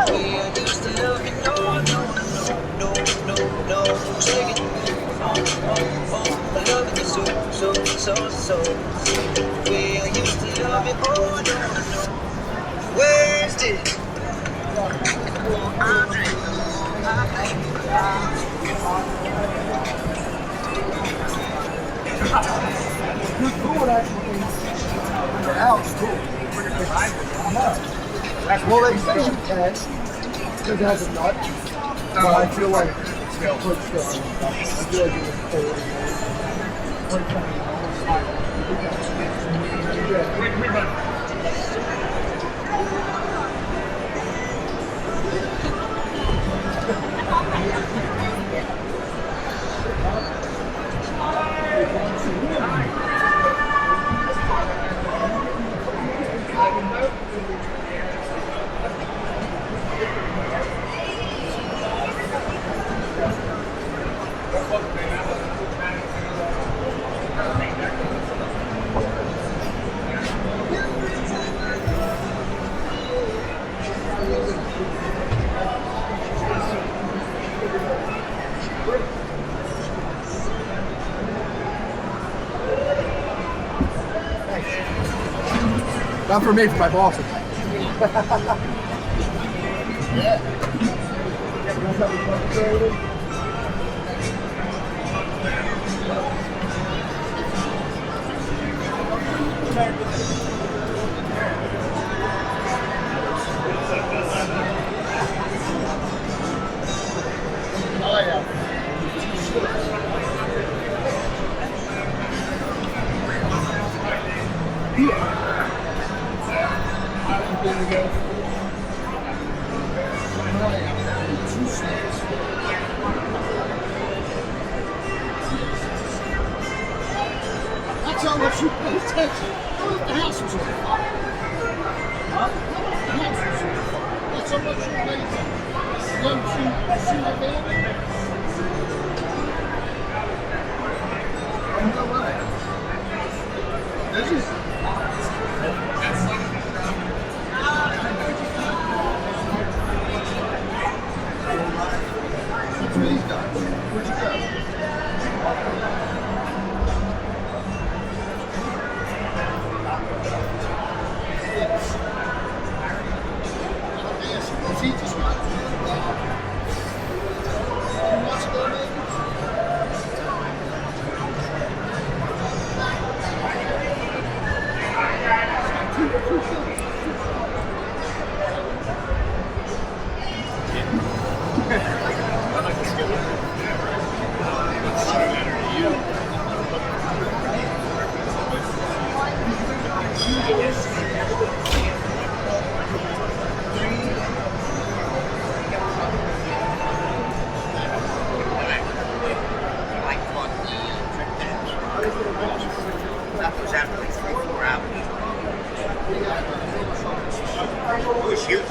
way I used to love you. No, no, no, no, no, no. Take it. I love you so, so, so, so. The way I used to love you. Oh, no, no. Wasted. Oh, I'm You're cool actually in the house too. Well, they say you can because it has a nut, but I feel like it's still, I feel like it's cold. Not for me, for my bosses. That's how much you pay attention. The house was on fire. The house was on fire. That's how much you pay attention. You see the baby? No way. This is... What's with these guys? Where'd you go? That was after like 3-4 hours. It was huge.